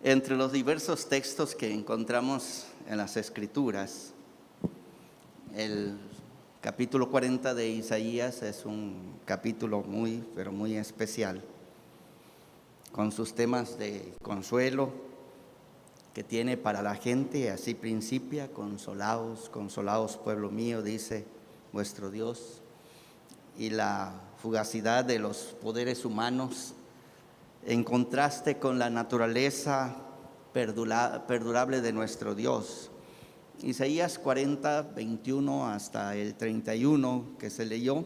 Entre los diversos textos que encontramos en las Escrituras, el capítulo 40 de Isaías es un capítulo muy, pero muy especial, con sus temas de consuelo que tiene para la gente. Así principia: consolaos, consolaos pueblo mío, dice vuestro Dios. Y la fugacidad de los poderes humanos en contraste con la naturaleza perdurable de nuestro Dios. Isaías 40, 21 hasta el 31 que se leyó,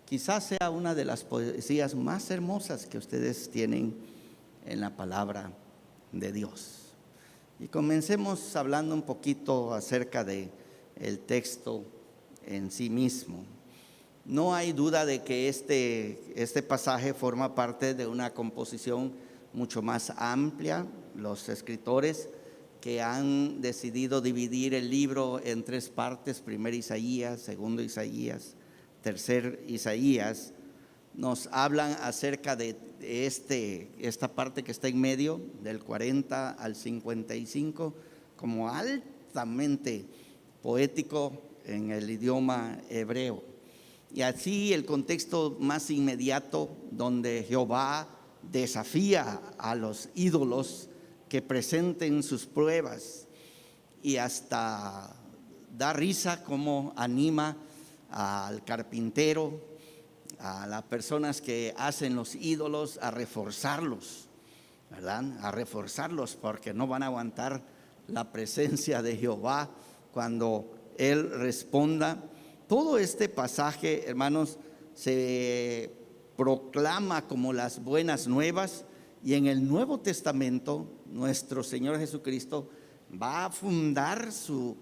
quizás sea una de las poesías más hermosas que ustedes tienen en la palabra de Dios. Y comencemos hablando un poquito acerca de el texto en sí mismo. No hay duda de que este pasaje forma parte de una composición mucho más amplia. Los escritores que han decidido dividir el libro en tres partes: primero Isaías, segundo Isaías, tercer Isaías, nos hablan acerca de esta parte que está en medio, del 40 al 55, como altamente poético en el idioma hebreo. Y así el contexto más inmediato, donde Jehová desafía a los ídolos que presenten sus pruebas, y hasta da risa como anima al carpintero, a las personas que hacen los ídolos, a reforzarlos, ¿verdad? A reforzarlos, porque no van a aguantar la presencia de Jehová cuando Él responda. Todo este pasaje, hermanos, se proclama como las buenas nuevas, y en el Nuevo Testamento nuestro Señor Jesucristo va a fundar su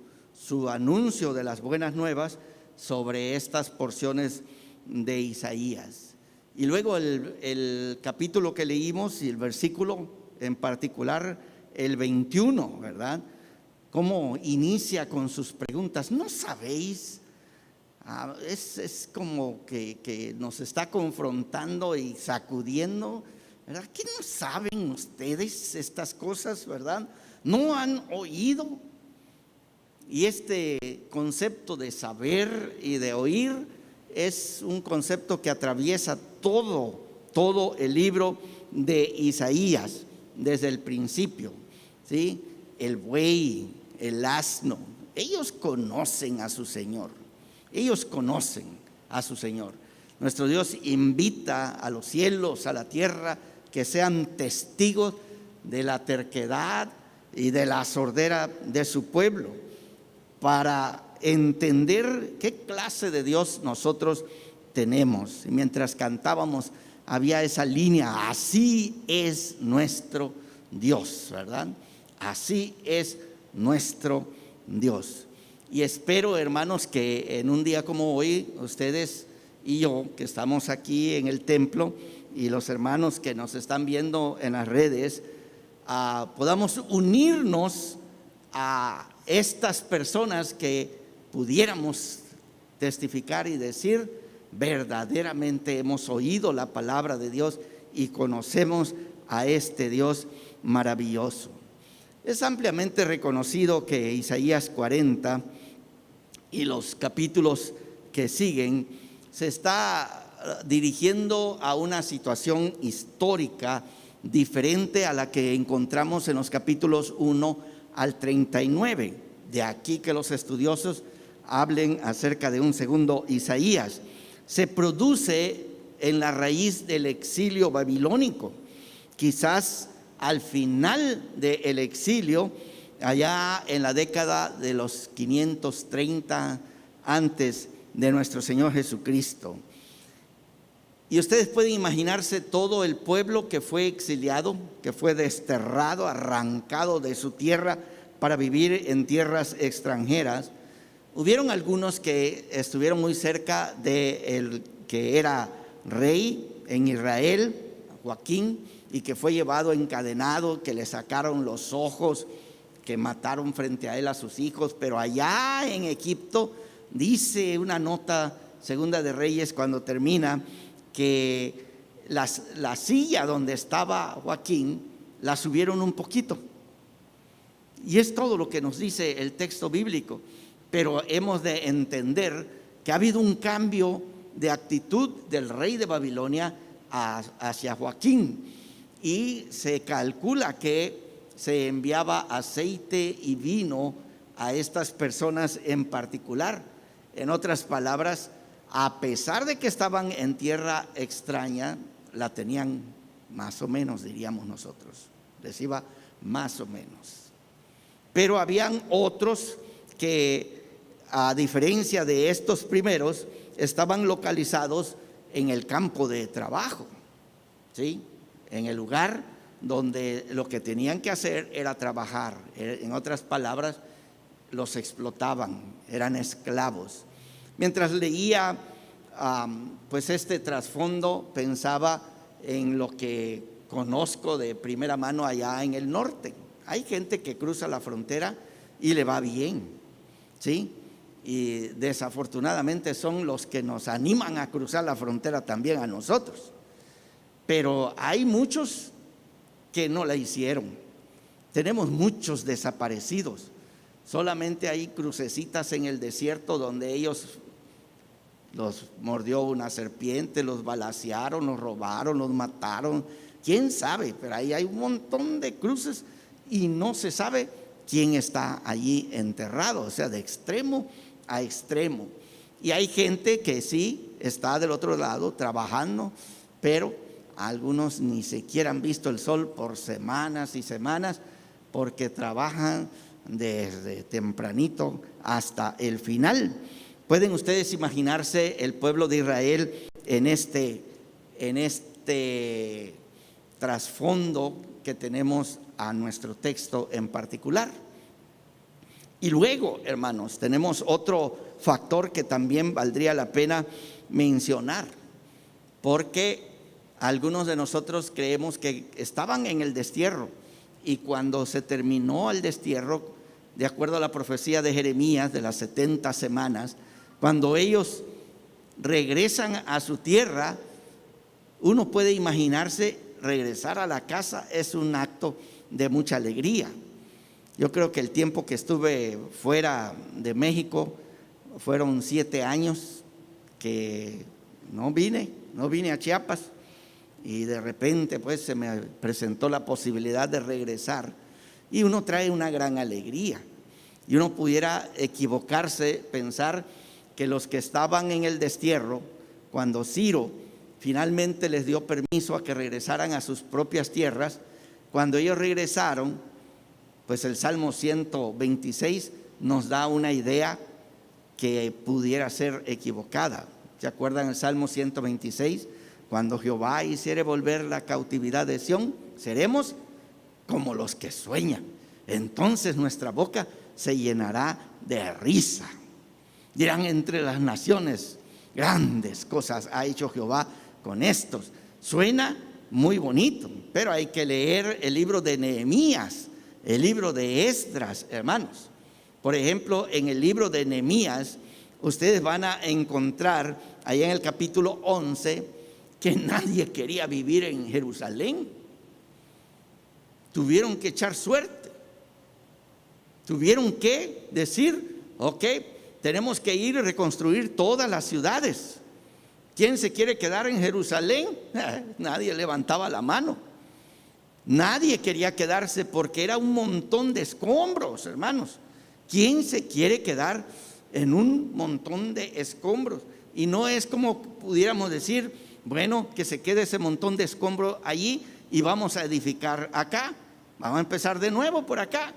anuncio de las buenas nuevas sobre estas porciones de Isaías. Y luego el capítulo que leímos y el versículo en particular, el 21, ¿verdad? Cómo inicia con sus preguntas. ¿No sabéis? Es como que nos está confrontando y sacudiendo, ¿verdad? ¿Qué no saben ustedes estas cosas, verdad? ¿No han oído? Y este concepto de saber y de oír es un concepto que atraviesa todo el libro de Isaías desde el principio, ¿sí? El buey, el asno, ellos conocen a su Señor. Ellos conocen a su Señor. Nuestro Dios invita a los cielos, a la tierra, que sean testigos de la terquedad y de la sordera de su pueblo, para entender qué clase de Dios nosotros tenemos. Y mientras cantábamos había esa línea: así es nuestro Dios, ¿verdad? Así es nuestro Dios. Y espero, hermanos, que en un día como hoy, ustedes y yo, que estamos aquí en el templo, y los hermanos que nos están viendo en las redes, podamos unirnos a estas personas que pudiéramos testificar y decir: verdaderamente hemos oído la palabra de Dios y conocemos a este Dios maravilloso. Es ampliamente reconocido que Isaías 40 y los capítulos que siguen se está dirigiendo a una situación histórica diferente a la que encontramos en los capítulos 1 al 39. De aquí que los estudiosos hablen acerca de un segundo Isaías. Se produce en la raíz del exilio babilónico, quizás al final del exilio, allá en la década de los 530 antes de nuestro Señor Jesucristo. Y ustedes pueden imaginarse todo el pueblo que fue exiliado, que fue desterrado, arrancado de su tierra para vivir en tierras extranjeras. Hubieron algunos que estuvieron muy cerca de el que era rey en Israel, Joaquín, y que fue llevado encadenado, que le sacaron los ojos, que mataron frente a él a sus hijos. Pero allá en Egipto, dice una nota, Segunda de Reyes, cuando termina, que la silla donde estaba Joaquín la subieron un poquito. Y es todo lo que nos dice el texto bíblico. Pero hemos de entender que ha habido un cambio de actitud del rey de Babilonia hacia Joaquín. Y se calcula que se enviaba aceite y vino a estas personas en particular. En otras palabras, a pesar de que estaban en tierra extraña, la tenían más o menos, diríamos nosotros. Les iba más o menos. Pero habían otros que, a diferencia de estos primeros, estaban localizados en el campo de trabajo, ¿sí? En el lugar donde lo que tenían que hacer era trabajar. En otras palabras, los explotaban, eran esclavos. Mientras leía pues este trasfondo, pensaba en lo que conozco de primera mano allá en el norte. Hay gente que cruza la frontera y le va bien, ¿sí? Y desafortunadamente son los que nos animan a cruzar la frontera también a nosotros. Pero hay muchos que no la hicieron. Tenemos muchos desaparecidos. Solamente hay crucecitas en el desierto donde ellos los mordió una serpiente, los balacearon, los robaron, los mataron. ¿Quién sabe? Pero ahí hay un montón de cruces y no se sabe quién está allí enterrado, o sea, de extremo a extremo. Y hay gente que sí está del otro lado trabajando, pero algunos ni siquiera han visto el sol por semanas y semanas porque trabajan desde tempranito hasta el final. ¿Pueden ustedes imaginarse el pueblo de Israel en este trasfondo que tenemos a nuestro texto en particular? Y luego, hermanos, tenemos otro factor que también valdría la pena mencionar, porque algunos de nosotros creemos que estaban en el destierro y cuando se terminó el destierro, de acuerdo a la profecía de Jeremías de las 70 semanas, cuando ellos regresan a su tierra, uno puede imaginarse regresar a la casa es un acto de mucha alegría. Yo creo que el tiempo que estuve fuera de México fueron 7 años que no vine a Chiapas, y de repente pues se me presentó la posibilidad de regresar y uno trae una gran alegría. Y uno pudiera equivocarse, pensar que los que estaban en el destierro, cuando Ciro finalmente les dio permiso a que regresaran a sus propias tierras, cuando ellos regresaron, pues el Salmo 126 nos da una idea que pudiera ser equivocada. ¿Se acuerdan el Salmo 126? Cuando Jehová hiciere volver la cautividad de Sión, seremos como los que sueñan. Entonces nuestra boca se llenará de risa. Dirán entre las naciones, grandes cosas ha hecho Jehová con estos. Suena muy bonito, pero hay que leer el libro de Nehemías, el libro de Esdras, hermanos. Por ejemplo, en el libro de Nehemías, ustedes van a encontrar allá en el capítulo 11 que nadie quería vivir en Jerusalén. Tuvieron que echar suerte. Tuvieron que decir, ok, tenemos que ir y reconstruir todas las ciudades. ¿Quién se quiere quedar en Jerusalén? Nadie levantaba la mano. Nadie quería quedarse porque era un montón de escombros, hermanos. ¿Quién se quiere quedar en un montón de escombros? Y no es como pudiéramos decir, bueno, que se quede ese montón de escombros allí y vamos a edificar acá. Vamos a empezar de nuevo por acá.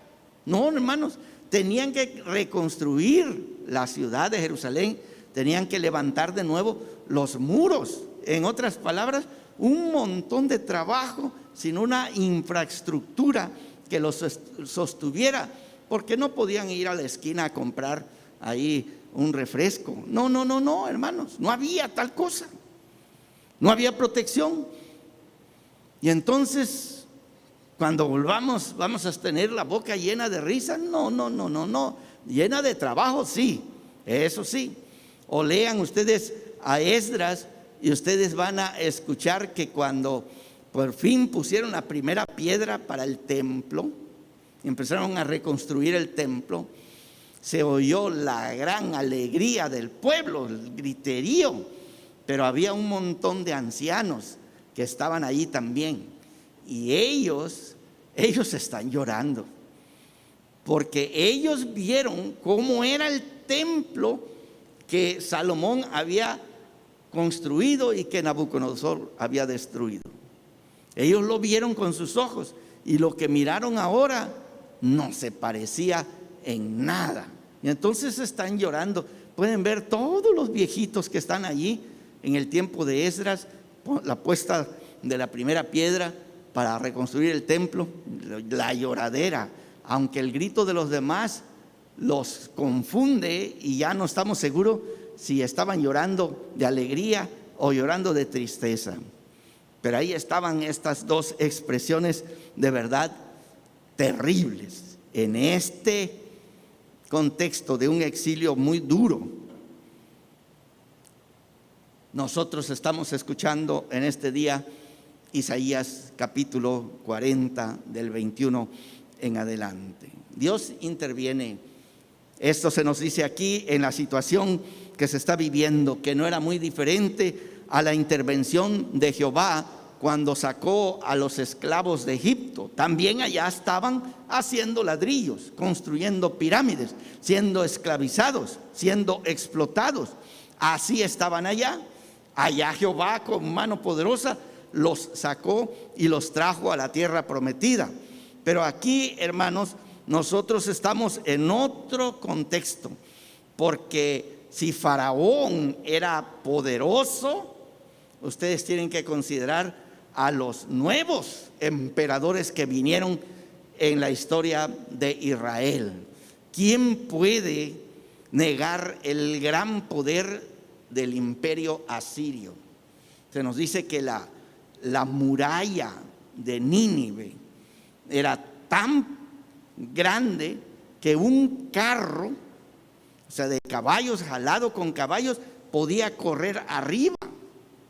No, hermanos, tenían que reconstruir la ciudad de Jerusalén, tenían que levantar de nuevo los muros. En otras palabras, un montón de trabajo sin una infraestructura que los sostuviera, porque no podían ir a la esquina a comprar ahí un refresco. No, hermanos, no había tal cosa. No había protección. Y entonces, cuando volvamos, vamos a tener la boca llena de risa. No. Llena de trabajo, sí, eso sí. O lean ustedes a Esdras y ustedes van a escuchar que cuando por fin pusieron la primera piedra para el templo, empezaron a reconstruir el templo, se oyó la gran alegría del pueblo, el griterío, pero había un montón de ancianos que estaban allí también, y ellos están llorando, porque ellos vieron cómo era el templo que Salomón había construido y que Nabucodonosor había destruido. Ellos lo vieron con sus ojos, y lo que miraron ahora no se parecía en nada. Y entonces están llorando. Pueden ver todos los viejitos que están allí en el tiempo de Esdras, la puesta de la primera piedra para reconstruir el templo, la lloradera, aunque el grito de los demás los confunde y ya no estamos seguros si estaban llorando de alegría o llorando de tristeza. Pero ahí estaban estas dos expresiones de verdad terribles en este contexto de un exilio muy duro. Nosotros estamos escuchando en este día Isaías capítulo 40 del 21 en adelante. Dios interviene. Esto se nos dice aquí en la situación que se está viviendo, que no era muy diferente a la intervención de Jehová cuando sacó a los esclavos de Egipto. También allá estaban haciendo ladrillos, construyendo pirámides, siendo esclavizados, siendo explotados. Así estaban allá. Allá Jehová con mano poderosa los sacó y los trajo a la tierra prometida. Pero aquí, hermanos, nosotros estamos en otro contexto, porque si Faraón era poderoso, ustedes tienen que considerar a los nuevos emperadores que vinieron en la historia de Israel. ¿Quién puede negar el gran poder del imperio asirio? Se nos dice que la muralla de Nínive era tan grande que un carro, o sea, de caballos, jalado con caballos, podía correr arriba.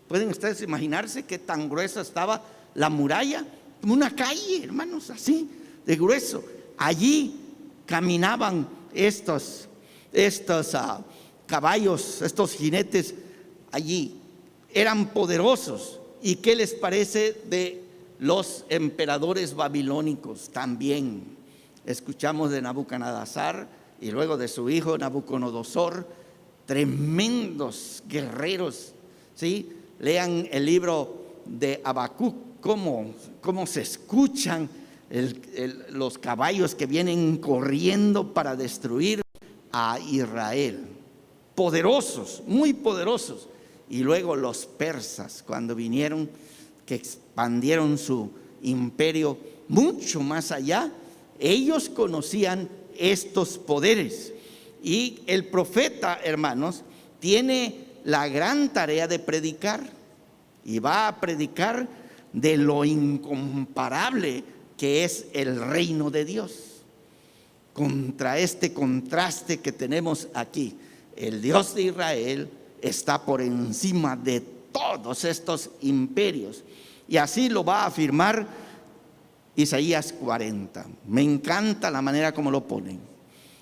¿Pueden ustedes imaginarse qué tan gruesa estaba la muralla? Como una calle, hermanos, así de grueso. Allí caminaban estos caballos, estos jinetes allí. Eran poderosos. ¿Y qué les parece de los emperadores babilónicos? También escuchamos de Nabucodonosor y luego de su hijo Nabucodonosor, tremendos guerreros, ¿sí? Lean el libro de Habacuc, cómo se escuchan los caballos que vienen corriendo para destruir a Israel. Poderosos, muy poderosos. Y luego los persas, cuando vinieron, que expandieron su imperio mucho más allá, ellos conocían estos poderes. Y el profeta, hermanos, tiene la gran tarea de predicar, y va a predicar de lo incomparable que es el reino de Dios. Contra este contraste que tenemos aquí, el Dios de Israel está por encima de todos estos imperios, y así lo va a afirmar Isaías 40. Me encanta la manera como lo ponen,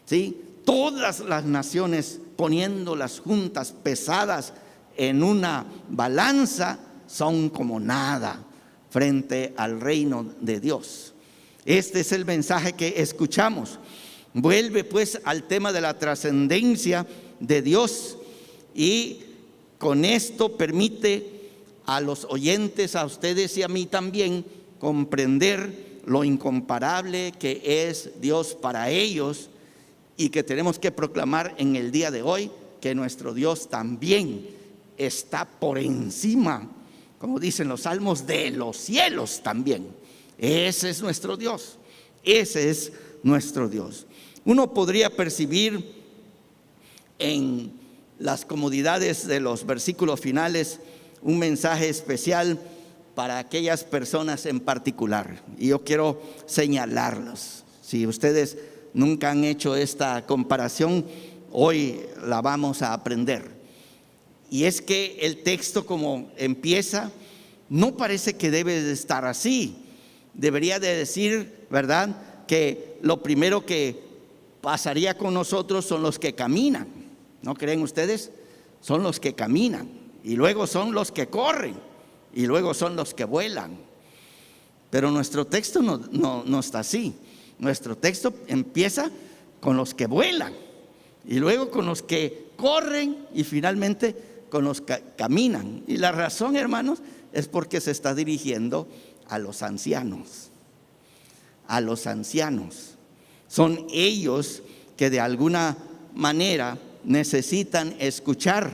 ¿sí? Todas las naciones poniendo las juntas pesadas en una balanza son como nada frente al reino de Dios. Este es el mensaje que escuchamos. Vuelve pues al tema de la trascendencia de Dios, y con esto permite a los oyentes, a ustedes y a mí también, comprender lo incomparable que es Dios para ellos, y que tenemos que proclamar en el día de hoy que nuestro Dios también está por encima, como dicen los salmos, de los cielos también. Ese es nuestro Dios, ese es nuestro Dios. Uno podría percibir en las comodidades de los versículos finales un mensaje especial para aquellas personas en particular, y yo quiero señalarlos. Si ustedes nunca han hecho esta comparación, hoy la vamos a aprender. Y es que el texto, como empieza, no parece que debe de estar así. Debería de decir, ¿verdad?, que lo primero que pasaría con nosotros son los que caminan. ¿No creen ustedes? Son los que caminan, y luego son los que corren, y luego son los que vuelan. Pero nuestro texto no está así. Nuestro texto empieza con los que vuelan, y luego con los que corren, y finalmente con los que caminan. Y la razón, hermanos, es porque se está dirigiendo a los ancianos. A los ancianos. Son ellos que de alguna manera necesitan escuchar.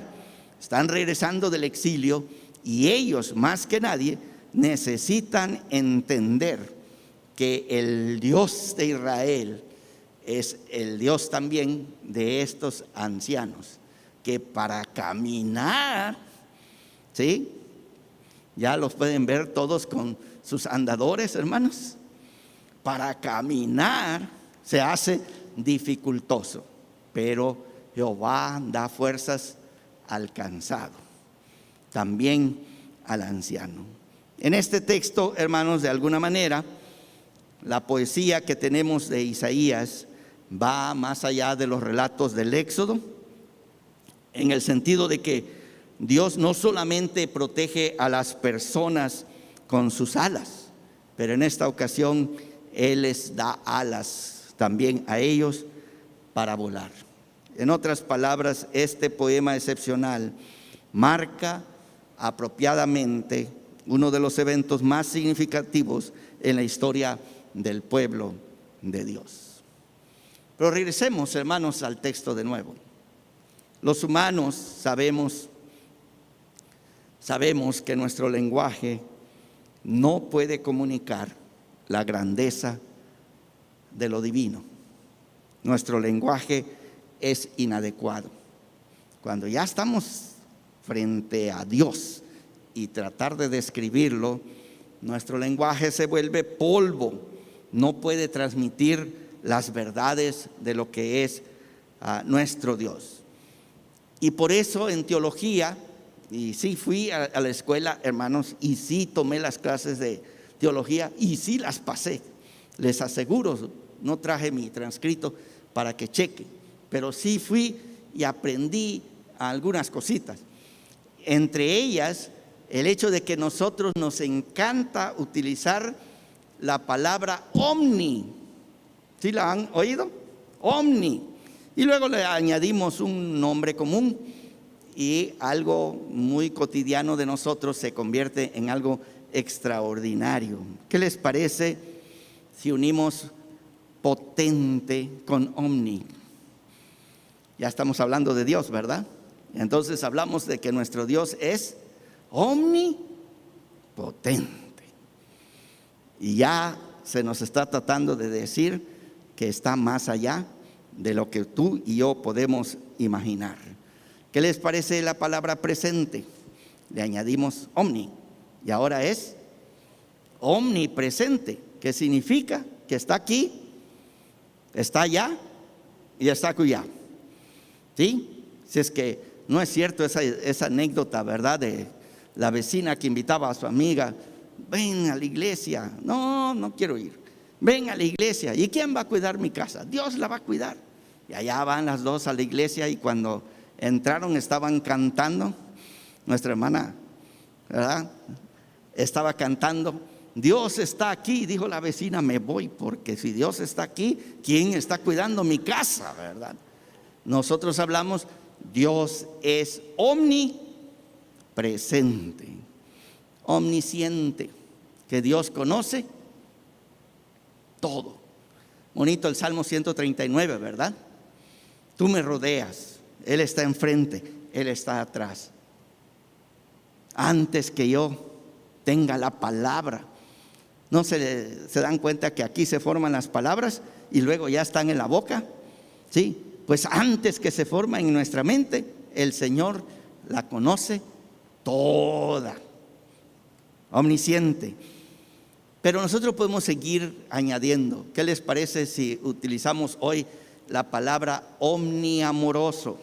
Están regresando del exilio, y ellos más que nadie necesitan entender que el Dios de Israel es el Dios también de estos ancianos, que para caminar, ¿sí?, ya los pueden ver todos con sus andadores, hermanos. Para caminar se hace dificultoso, pero Jehová da fuerzas al cansado, también al anciano. En este texto, hermanos, de alguna manera, la poesía que tenemos de Isaías va más allá de los relatos del Éxodo, en el sentido de que Dios no solamente protege a las personas con sus alas, pero en esta ocasión Él les da alas también a ellos para volar. En otras palabras, este poema excepcional marca apropiadamente uno de los eventos más significativos en la historia del pueblo de Dios. Pero regresemos, hermanos, al texto de nuevo. Los humanos sabemos que nuestro lenguaje no puede comunicar la grandeza de lo divino. Nuestro lenguaje es inadecuado. Cuando ya estamos frente a Dios y tratar de describirlo, nuestro lenguaje se vuelve polvo, no puede transmitir las verdades de lo que es nuestro Dios. Y por eso en teología, y sí fui a la escuela, hermanos, y sí tomé las clases de teología, y sí las pasé, les aseguro. No traje mi transcrito para que cheque, pero sí fui y aprendí algunas cositas. Entre ellas, el hecho de que nosotros nos encanta utilizar la palabra omni. ¿Sí la han oído? Omni. Y luego le añadimos un nombre común, y algo muy cotidiano de nosotros se convierte en algo extraordinario. ¿Qué les parece si unimos potente con omni? Ya estamos hablando de Dios, ¿verdad? Entonces hablamos de que nuestro Dios es omnipotente. Y ya se nos está tratando de decir que está más allá de lo que tú y yo podemos imaginar. ¿Qué les parece la palabra presente? Le añadimos omni, y ahora es omnipresente, que significa que está aquí, está allá y está acullá. ¿Sí? Si es que no es cierto esa anécdota, ¿verdad?, de la vecina que invitaba a su amiga: ven a la iglesia. No quiero ir. Ven a la iglesia. ¿Y quién va a cuidar mi casa? Dios la va a cuidar. Y allá van las dos a la iglesia, y cuando entraron estaban cantando. Nuestra hermana, ¿verdad?, estaba cantando: Dios está aquí. Dijo la vecina: me voy, porque si Dios está aquí, ¿quién está cuidando mi casa, verdad? Nosotros hablamos, Dios es omnipresente, omnisciente, que Dios conoce todo. Bonito el Salmo 139, ¿verdad? Tú me rodeas, Él está enfrente, Él está atrás. Antes que yo tenga la palabra, ¿no se dan cuenta que aquí se forman las palabras y luego ya están en la boca? Sí, pues antes que se forma en nuestra mente, el Señor la conoce toda, omnisciente. Pero nosotros podemos seguir añadiendo. ¿Qué les parece si utilizamos hoy la palabra omniamoroso?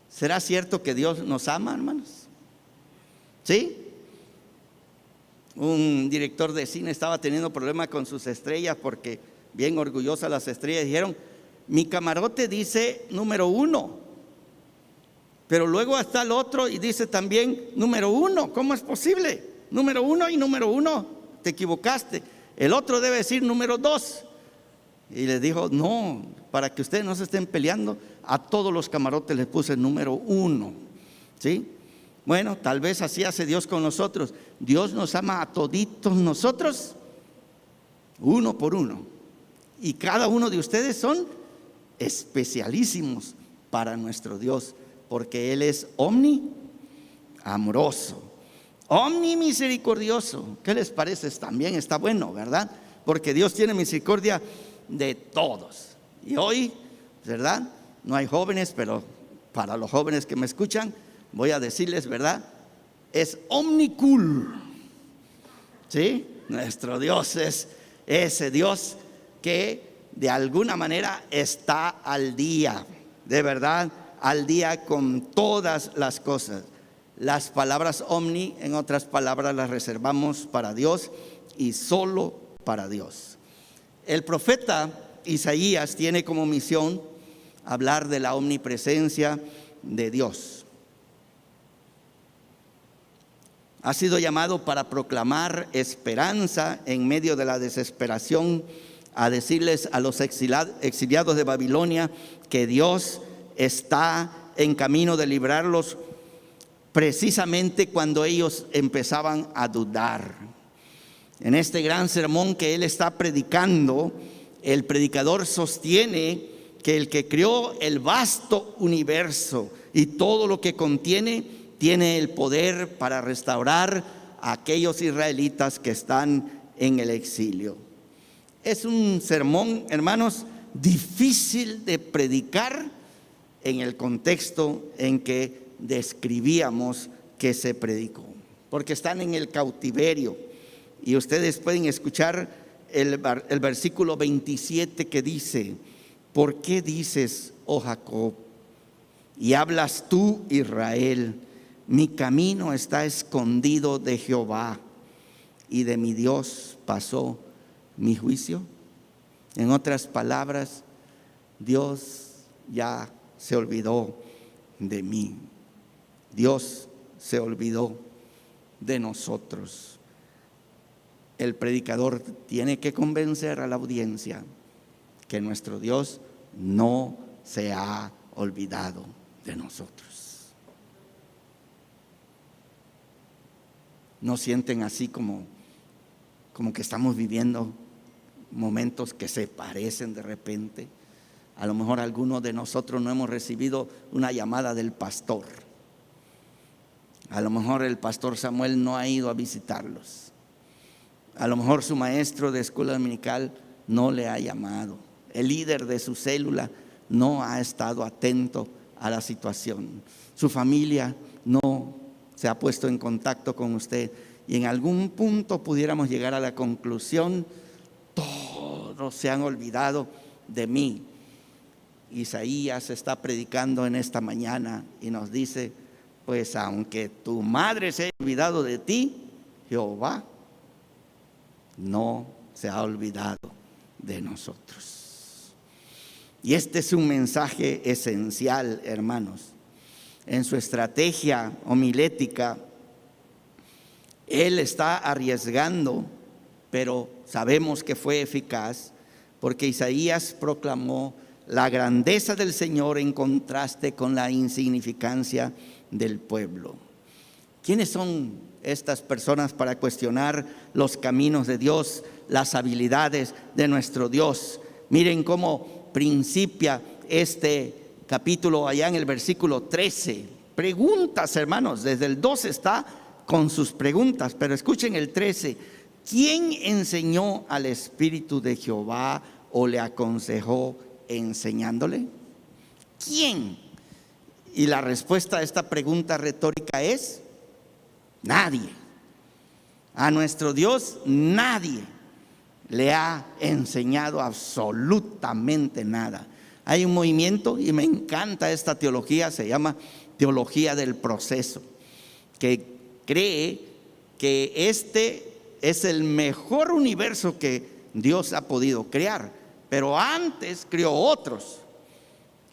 ¿Será cierto que Dios nos ama, hermanos? ¿Sí? un director de cine estaba teniendo problemas con sus estrellas porque bien orgullosas las estrellas dijeron: mi camarote dice número 1, pero luego está el otro y dice también número 1. ¿Cómo es posible? Número 1 y número 1, te equivocaste. El otro debe decir número 2. Y le dijo: no, para que ustedes no se estén peleando, a todos los camarotes les puse número 1. ¿Sí? Bueno, tal vez así hace Dios con nosotros. Dios nos ama a toditos nosotros, uno por uno. Y cada uno de ustedes son especialísimos para nuestro Dios, porque Él es amoroso, misericordioso. ¿Qué les parece? También está bueno, ¿verdad? Porque Dios tiene misericordia de todos. Y hoy, ¿verdad? No hay jóvenes, pero para los jóvenes que me escuchan, voy a decirles, ¿verdad? Es omnicool. ¿Sí? Nuestro Dios es ese Dios que de alguna manera está al día, de verdad, al día con todas las cosas. Las palabras omni, en otras palabras, las reservamos para Dios y solo para Dios. El profeta Isaías tiene como misión hablar de la omnipresencia de Dios. Ha sido llamado para proclamar esperanza en medio de la desesperación, a decirles a los exiliados de Babilonia que Dios está en camino de librarlos, precisamente cuando ellos empezaban a dudar. En este gran sermón que él está predicando, el predicador sostiene que el que creó el vasto universo y todo lo que contiene, tiene el poder para restaurar a aquellos israelitas que están en el exilio. Es un sermón, hermanos, difícil de predicar en el contexto en que describíamos que se predicó, porque están en el cautiverio. Y ustedes pueden escuchar el versículo 27 que dice: ¿por qué dices, oh Jacob, y hablas tú, Israel? Mi camino está escondido de Jehová, y de mi Dios pasó mi juicio. En otras palabras, Dios ya se olvidó de mí. Dios se olvidó de nosotros. El predicador tiene que convencer a la audiencia que nuestro Dios no se ha olvidado de nosotros. ¿No sienten así como que estamos viviendo momentos que se parecen de repente? A lo mejor algunos de nosotros no hemos recibido una llamada del pastor. A lo mejor el pastor Samuel no ha ido a visitarlos. A lo mejor su maestro de escuela dominical no le ha llamado. El líder de su célula no ha estado atento a la situación. Su familia no se ha puesto en contacto con usted. Y en algún punto pudiéramos llegar a la conclusión: todos se han olvidado de mí. Isaías está predicando en esta mañana y nos dice: pues aunque tu madre se haya olvidado de ti, Jehová no se ha olvidado de nosotros. Y este es un mensaje esencial, hermanos. En su estrategia homilética, él está arriesgando, pero sabemos que fue eficaz, porque Isaías proclamó la grandeza del Señor en contraste con la insignificancia del pueblo. ¿Quiénes son estas personas para cuestionar los caminos de Dios, las habilidades de nuestro Dios? Miren cómo principia este capítulo allá en el versículo 13. Preguntas, hermanos, desde el 12 está con sus preguntas, pero escuchen el 13. ¿Quién enseñó al Espíritu de Jehová o le aconsejó enseñándole? ¿Quién? Y la respuesta a esta pregunta retórica es: nadie. A nuestro Dios nadie le ha enseñado absolutamente nada. Hay un movimiento, y me encanta esta teología, se llama teología del proceso, que cree que este es el mejor universo que Dios ha podido crear, pero antes creó otros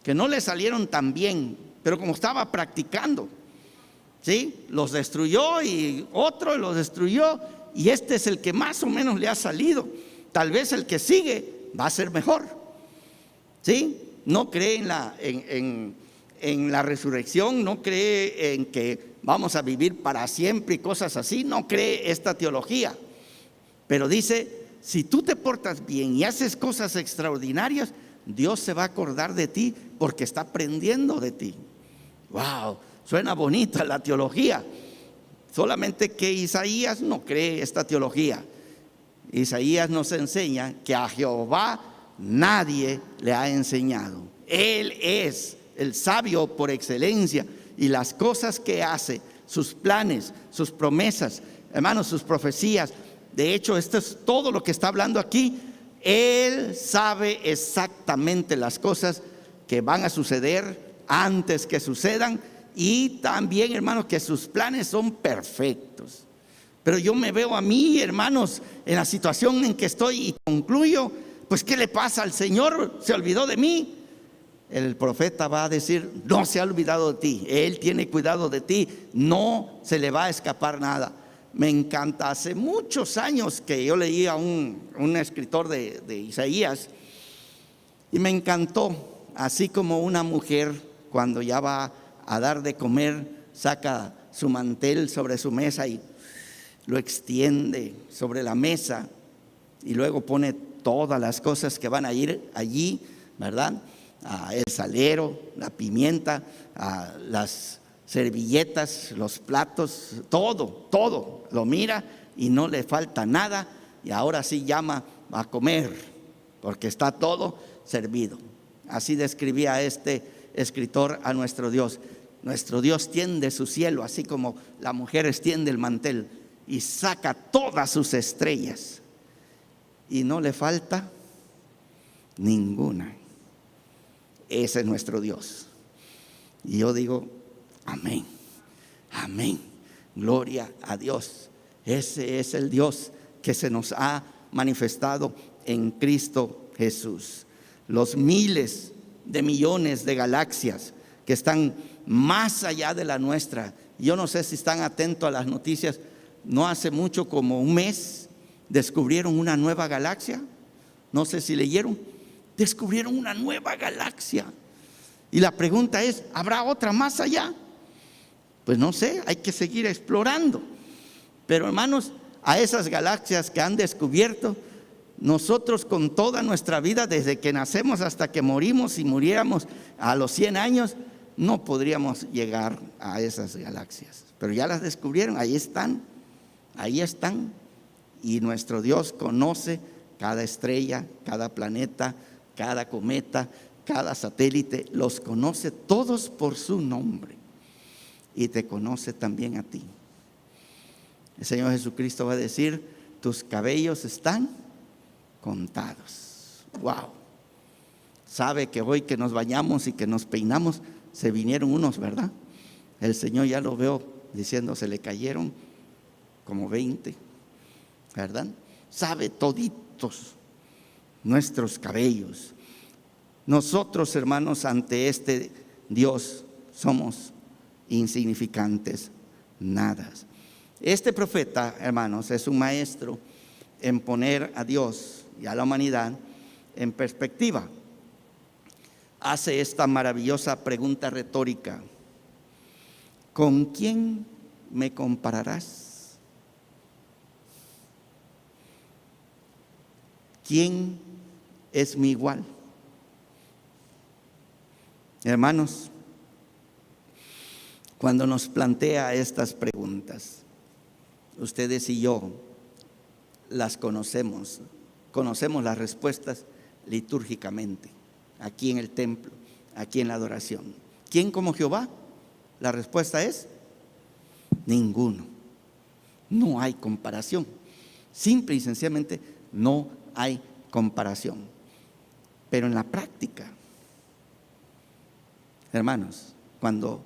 que no le salieron tan bien, pero como estaba practicando, ¿sí? Los destruyó y otro los destruyó, y este es el que más o menos le ha salido. Tal vez el que sigue va a ser mejor, ¿sí? No cree en la resurrección, no cree en que vamos a vivir para siempre y cosas así, no cree esta teología, pero dice: si tú te portas bien y haces cosas extraordinarias, Dios se va a acordar de ti porque está aprendiendo de ti. Wow, suena bonita la teología, solamente que Isaías no cree esta teología. Isaías nos enseña que a Jehová nadie le ha enseñado. Él es el sabio por excelencia, y las cosas que hace, sus planes, sus promesas, hermanos, sus profecías, de hecho esto es todo lo que está hablando aquí. Él sabe exactamente las cosas que van a suceder antes que sucedan, y también, hermanos, que sus planes son perfectos. Pero yo me veo a mí, hermanos, en la situación en que estoy y concluyo: pues ¿qué le pasa al Señor? ¿Se olvidó de mí? El profeta va a decir: no se ha olvidado de ti, Él tiene cuidado de ti, no se le va a escapar nada. Me encanta, hace muchos años que yo leí a un escritor de Isaías, y me encantó, así como una mujer cuando ya va a dar de comer, saca su mantel sobre su mesa y lo extiende sobre la mesa, y luego pone todas las cosas que van a ir allí, ¿verdad? El salero, la pimienta, las servilletas, los platos, todo lo mira y no le falta nada, y ahora sí llama a comer porque está todo servido. Así describía este escritor a nuestro Dios. Nuestro Dios tiende su cielo, así como la mujer extiende el mantel, y saca todas sus estrellas y no le falta ninguna. Ese es nuestro Dios. Y yo digo: amén, amén, gloria a Dios. Ese es el Dios que se nos ha manifestado en Cristo Jesús. Los miles de millones de galaxias que están más allá de la nuestra. Yo no sé si están atentos a las noticias. No hace mucho, como un mes, descubrieron una nueva galaxia. No sé si leyeron. Descubrieron una nueva galaxia. Y la pregunta es: ¿habrá otra más allá? Pues no sé, hay que seguir explorando. Pero, hermanos, a esas galaxias que han descubierto, nosotros con toda nuestra vida, desde que nacemos hasta que morimos, si muriéramos a los 100 años, no podríamos llegar a esas galaxias. Pero ya las descubrieron, ahí están. Y nuestro Dios conoce cada estrella, cada planeta, cada cometa, cada satélite, los conoce todos por su nombre, y te conoce también a ti. El Señor Jesucristo va a decir: tus cabellos están contados. Wow. Sabe que hoy que nos bañamos y que nos peinamos, se vinieron unos, ¿verdad? El Señor ya lo veo diciendo: se le cayeron como 20, ¿verdad? Sabe toditos nuestros cabellos. Nosotros, hermanos, ante este Dios somos insignificantes, nada. Este profeta, hermanos, es un maestro en poner a Dios y a la humanidad en perspectiva. Hace esta maravillosa pregunta retórica: ¿con quién me compararás? ¿Quién es mi igual? Hermanos, cuando nos plantea estas preguntas, ustedes y yo las conocemos las respuestas litúrgicamente, aquí en el templo, aquí en la adoración. ¿Quién como Jehová? La respuesta es: ninguno. No hay comparación. Simple y sencillamente no hay comparación. Pero en la práctica, hermanos, cuando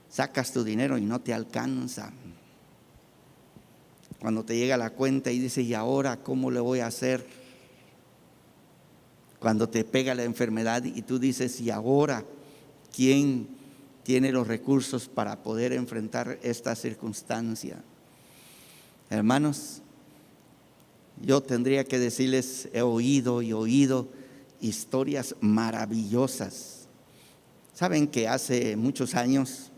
sacas tu dinero y no te alcanza, Cuando te llega la cuenta y dices, ¿y ahora cómo le voy a hacer? Cuando te pega la enfermedad y tú dices, ¿y ahora quién tiene los recursos para poder enfrentar esta circunstancia? Hermanos, yo tendría que decirles, he oído historias maravillosas. Saben que hace muchos años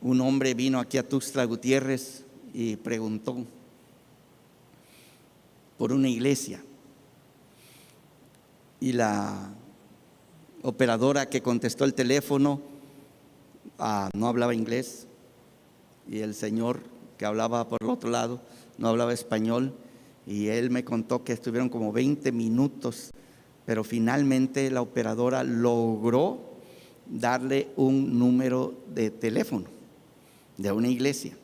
un hombre vino aquí a Tuxtla Gutiérrez y preguntó por una iglesia, y la operadora que contestó el teléfono no hablaba inglés, y el señor que hablaba por el otro lado no hablaba español, y él me contó que estuvieron como 20 minutos, pero finalmente la operadora logró darle un número de teléfono de una iglesia.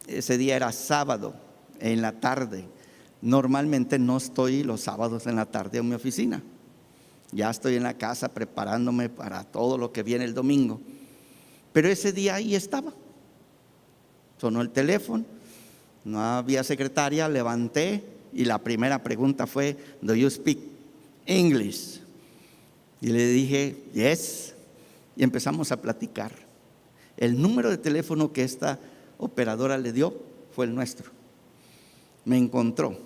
Ese día era sábado en la tarde. Normalmente no estoy los sábados en la tarde en mi oficina. Ya estoy en la casa preparándome para todo lo que viene el domingo. Pero ese día ahí estaba. Sonó el teléfono, no había secretaria, levanté y la primera pregunta fue, ¿Do you speak English? Y le dije, yes, y empezamos a platicar. El número de teléfono que esta operadora le dio fue el nuestro. Me encontró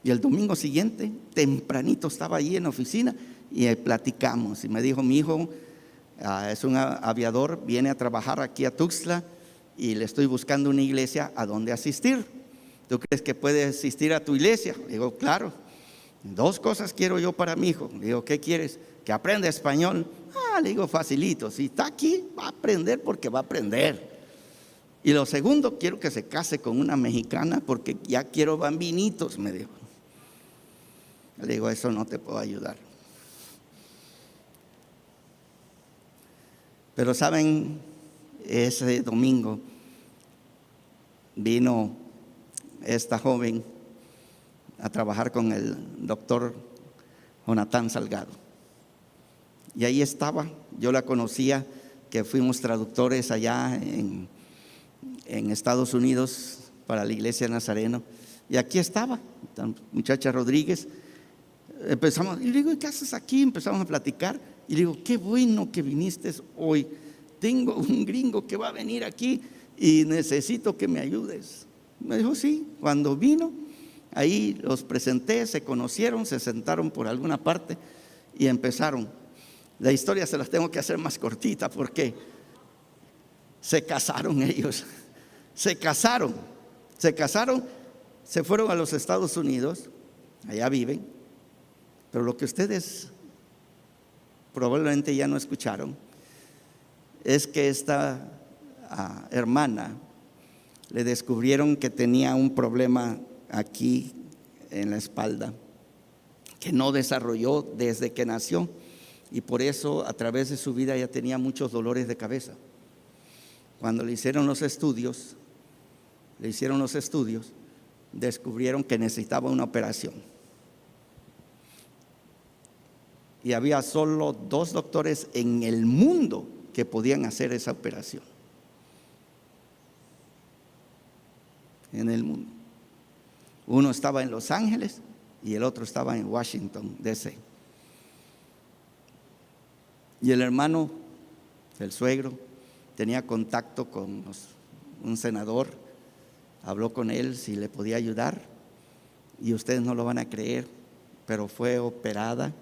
y el domingo siguiente, tempranito, estaba allí en la oficina y platicamos. Y me dijo, mi hijo es un aviador, viene a trabajar aquí a Tuxtla y le estoy buscando una iglesia a donde asistir. ¿Tú crees que puede asistir a tu iglesia? Le digo, claro. 2 cosas quiero yo para mi hijo. Le digo, ¿qué quieres? Que aprenda español. Le digo, facilito. Si está aquí, va a aprender porque va a aprender. Y lo segundo, quiero que se case con una mexicana porque ya quiero bambinitos, me dijo. Le digo, eso no te puedo ayudar. Pero saben, ese domingo vino esta joven a trabajar con el doctor Jonathan Salgado. Y ahí estaba, yo la conocía, que fuimos traductores allá en Estados Unidos para la iglesia de Nazareno. Y aquí estaba, la muchacha Rodríguez. Empezamos, y le digo, ¿qué haces aquí? Empezamos a platicar. Y le digo, qué bueno que viniste hoy. Tengo un gringo que va a venir aquí y necesito que me ayudes. Me dijo, sí. Cuando vino, ahí los presenté, se conocieron, se sentaron por alguna parte y empezaron. La historia se las tengo que hacer más cortita porque se casaron ellos. Se casaron, se fueron a los Estados Unidos, allá viven. Pero lo que ustedes probablemente ya no escucharon es que esta hermana le descubrieron que tenía un problema aquí en la espalda que no desarrolló desde que nació, y por eso a través de su vida ya tenía muchos dolores de cabeza. Cuando le hicieron los estudios, descubrieron que necesitaba una operación. Y había solo 2 doctores en el mundo que podían hacer esa operación. En el mundo. Uno estaba en Los Ángeles y el otro estaba en Washington, D.C. Y el hermano, el suegro, tenía contacto con un senador, habló con él si le podía ayudar, y ustedes no lo van a creer, pero fue operada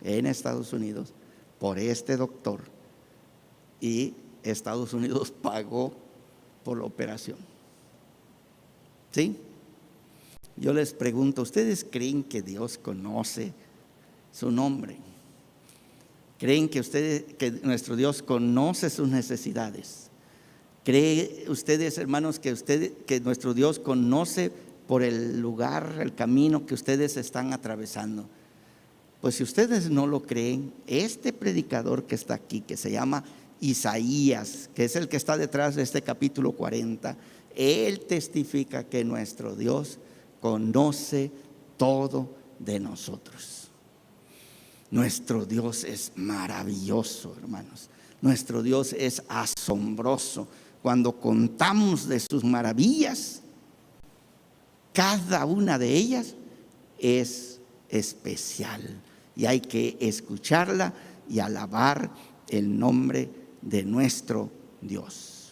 en Estados Unidos por este doctor y Estados Unidos pagó por la operación. ¿Sí? Yo les pregunto, ¿ustedes creen que Dios conoce su nombre? ¿Creen que nuestro Dios conoce sus necesidades? ¿Creen ustedes, hermanos, que nuestro Dios conoce por el lugar, el camino que ustedes están atravesando? Pues si ustedes no lo creen, este predicador que está aquí, que se llama Isaías, que es el que está detrás de este capítulo 40, él testifica que nuestro Dios conoce todo de nosotros. Nuestro Dios es maravilloso, hermanos. Nuestro Dios es asombroso. cuando contamos de sus maravillas, cada una de ellas es especial y hay que escucharla y alabar el nombre de nuestro Dios.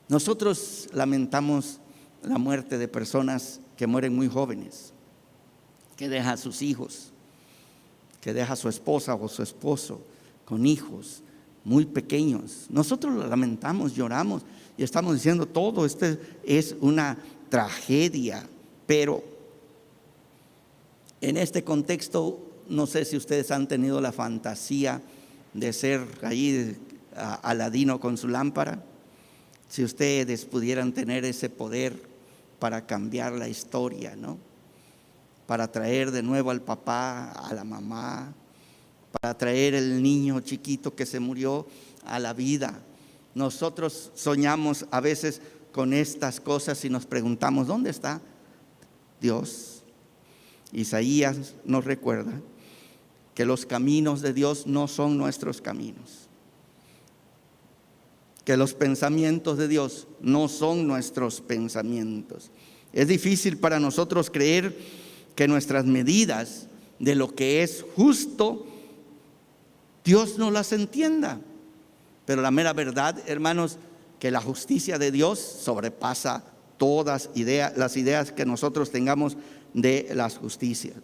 Nosotros lamentamos la muerte de personas que mueren muy jóvenes, que deja a sus hijos, que deja a su esposa o su esposo con hijos muy pequeños. Nosotros lo lamentamos, lloramos y estamos diciendo todo esto es una tragedia, pero en este contexto no sé si ustedes han tenido la fantasía de ser ahí Aladino con su lámpara. Si ustedes pudieran tener ese poder para cambiar la historia, ¿no? Para traer de nuevo al papá, a la mamá, para traer el niño chiquito que se murió a la vida. Nosotros soñamos a veces con estas cosas y nos preguntamos, ¿dónde está Dios? Isaías nos recuerda que los caminos de Dios no son nuestros caminos, que los pensamientos de Dios no son nuestros pensamientos. Es difícil para nosotros creer que nuestras medidas de lo que es justo, Dios no las entienda. Pero la mera verdad, hermanos, que la justicia de Dios sobrepasa todas las ideas que nosotros tengamos de las justicias.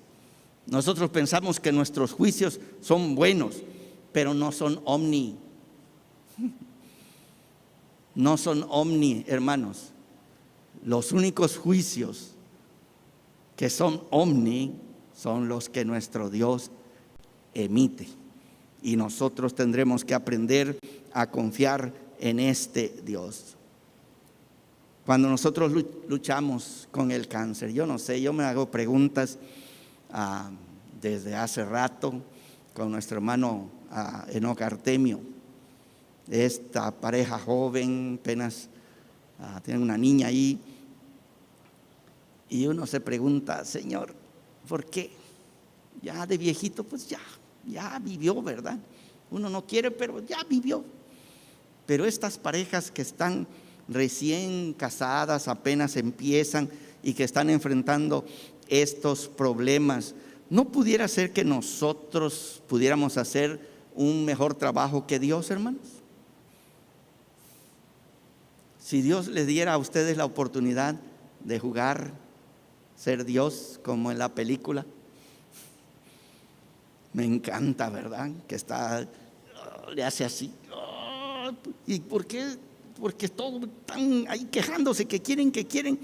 Nosotros pensamos que nuestros juicios son buenos, pero no son omni. No son omni, hermanos. Los únicos juicios que son omni son los que nuestro Dios emite. Y nosotros tendremos que aprender a confiar en este Dios. Cuando nosotros luchamos con el cáncer, yo no sé, yo me hago preguntas desde hace rato con nuestro hermano Enoc Artemio. Esta pareja joven, apenas tiene una niña ahí. Y uno se pregunta, Señor, ¿por qué? Ya de viejito, pues ya vivió, ¿verdad? Uno no quiere, pero ya vivió. Pero estas parejas que están recién casadas, apenas empiezan y que están enfrentando estos problemas, ¿no pudiera ser que nosotros pudiéramos hacer un mejor trabajo que Dios, hermanos? Si Dios les diera a ustedes la oportunidad de jugar, ser Dios como en la película, me encanta, ¿verdad? Que le hace así. ¿Y por qué? Porque todos están ahí quejándose que quieren,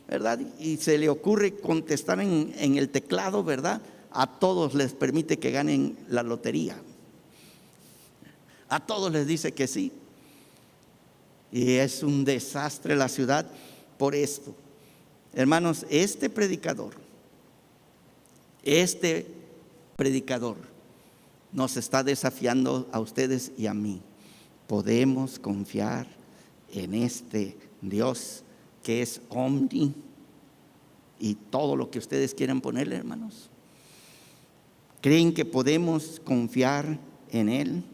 ¿verdad? Y se le ocurre contestar en el teclado, ¿verdad? A todos les permite que ganen la lotería. A todos les dice que sí. Y es un desastre la ciudad por esto. Hermanos, este predicador nos está desafiando a ustedes y a mí. Podemos confiar en este Dios que es omni y todo lo que ustedes quieran ponerle, hermanos. ¿Creen que podemos confiar en Él?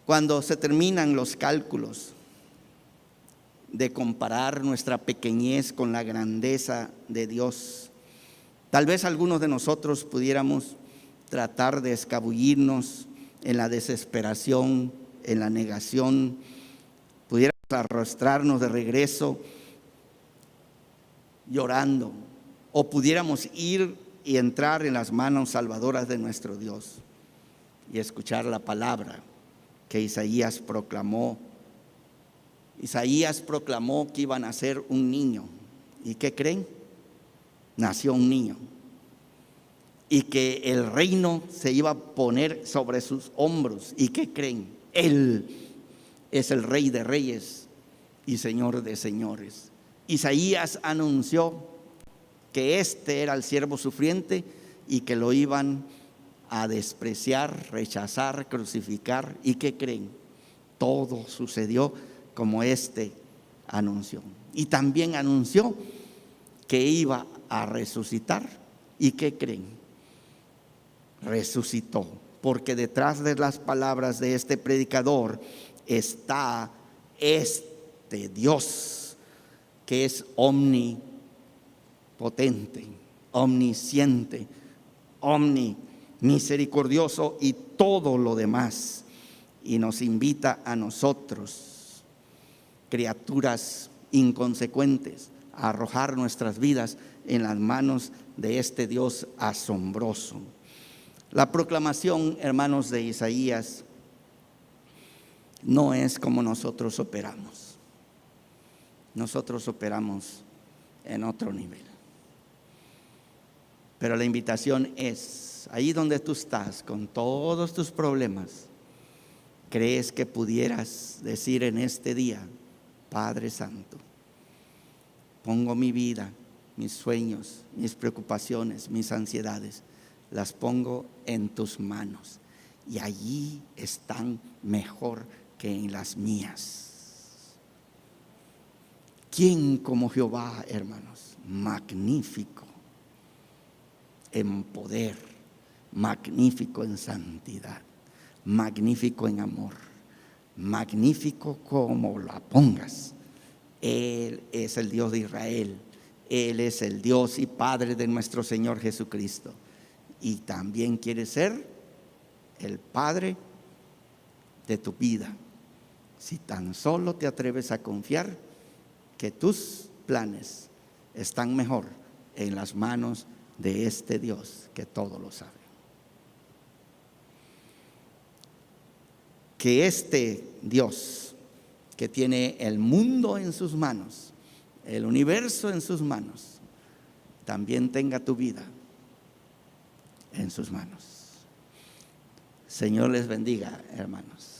Cuando se terminan los cálculos de comparar nuestra pequeñez con la grandeza de Dios, tal vez algunos de nosotros pudiéramos tratar de escabullirnos en la desesperación, en la negación, pudiéramos arrastrarnos de regreso llorando, o pudiéramos ir y entrar en las manos salvadoras de nuestro Dios y escuchar la palabra que Isaías proclamó. Isaías proclamó que iba a nacer un niño. ¿Y qué creen? Nació un niño. Y que el reino se iba a poner sobre sus hombros. ¿Y qué creen? Él es el Rey de Reyes y Señor de Señores. Isaías anunció que este era el siervo sufriente y que lo iban a despreciar, rechazar, crucificar. ¿Y qué creen? Todo sucedió como este anunció. Y también anunció que iba a resucitar. ¿Y qué creen? Resucitó, porque detrás de las palabras de este predicador está este Dios que es omnipotente, omnisciente, misericordioso y todo lo demás. Y nos invita a nosotros, criaturas inconsecuentes, a arrojar nuestras vidas en las manos de este Dios asombroso. La proclamación, hermanos, de Isaías no es como nosotros operamos. Nosotros operamos en otro nivel. Pero la invitación es, ahí donde tú estás, con todos tus problemas, ¿crees que pudieras decir en este día: Padre Santo, pongo mi vida, mis sueños, mis preocupaciones, mis ansiedades, las pongo en tus manos, y allí están mejor que en las mías? ¿Quién como Jehová, hermanos? Magnífico en poder, magnífico en santidad, magnífico en amor, magnífico como la pongas. Él es el Dios de Israel, Él es el Dios y Padre de nuestro Señor Jesucristo, y también quiere ser el Padre de tu vida, si tan solo te atreves a confiar que tus planes están mejor en las manos de este Dios que todo lo sabe. Que este Dios que tiene el mundo en sus manos, el universo en sus manos, también tenga tu vida en sus manos. Señor les bendiga, hermanos.